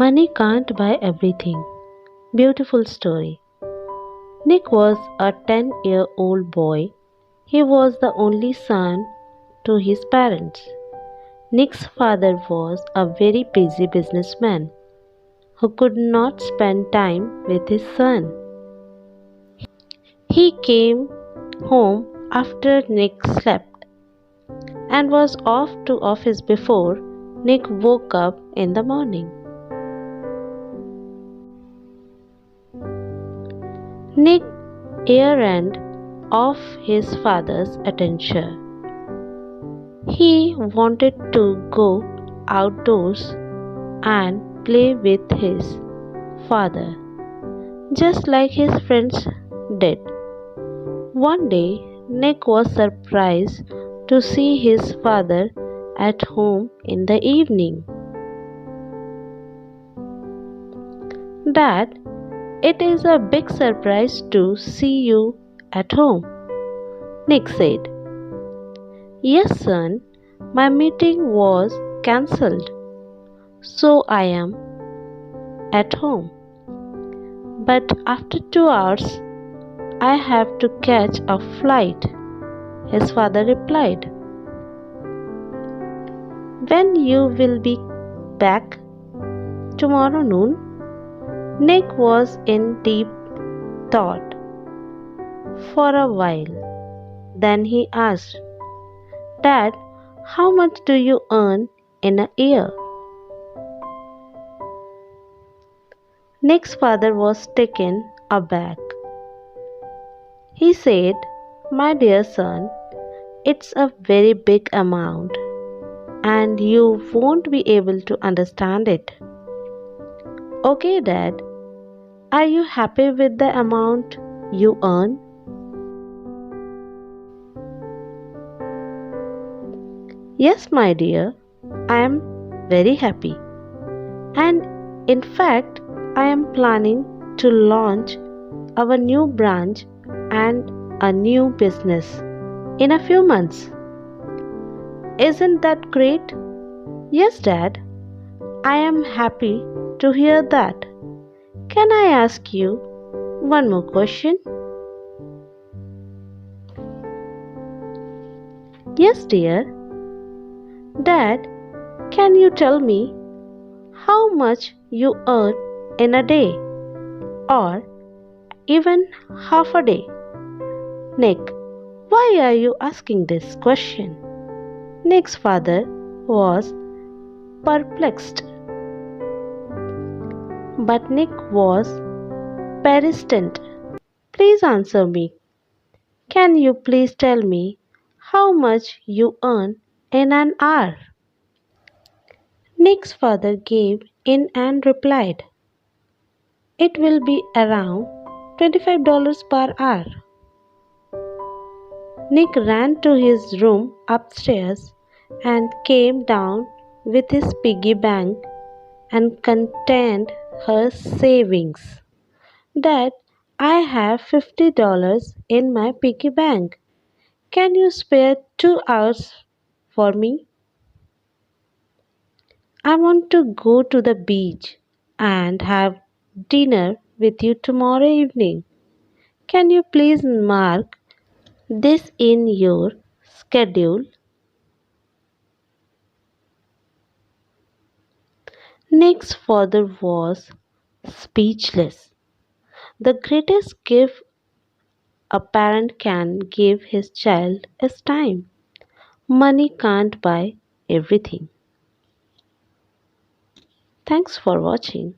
Money can't buy everything. Beautiful story. Nick was a 10-year-old boy. He was the only son to his parents. Nick's father was a very busy businessman who could not spend time with his son. He came home after Nick slept and was off to office before Nick woke up in the morning. Nick yearned of his father's attention. He wanted to go outdoors and play with his father, just like his friends did. One day, Nick was surprised to see his father at home in the evening. "Dad, it is a big surprise to see you at home," Nick said. "Yes, son, my meeting was cancelled, so I am at home. But after 2 hours, I have to catch a flight," his father replied. "When you will be back?" "Tomorrow noon." Nick was in deep thought for a while. Then he asked, "Dad, how much do you earn in a year?" Nick's father was taken aback. He said, "My dear son, it's a very big amount and you won't be able to understand it." "Okay, Dad, are you happy with the amount you earn?" "Yes, my dear, I am very happy. And in fact, I am planning to launch our new branch and a new business in a few months." "Isn't that great?" "Yes, Dad, I am happy to hear that. Can I ask you one more question?" "Yes, dear." "Dad, can you tell me how much you earn in a day or even half a day?" "Nick, why are you asking this question?" Nick's father was perplexed. But Nick was persistent. "Please answer me. Can you please tell me how much you earn in an hour?" Nick's father gave in and replied, "It will be around $25 per hour." Nick ran to his room upstairs and came down with his piggy bank and contained her savings. "Dad, I have $50 in my piggy bank. Can you spare 2 hours for me? I want to go to the beach and have dinner with you tomorrow evening. Can you please mark this in your schedule?" Nick's father was speechless. The greatest gift a parent can give his child is time. Money can't buy everything. Thanks for watching.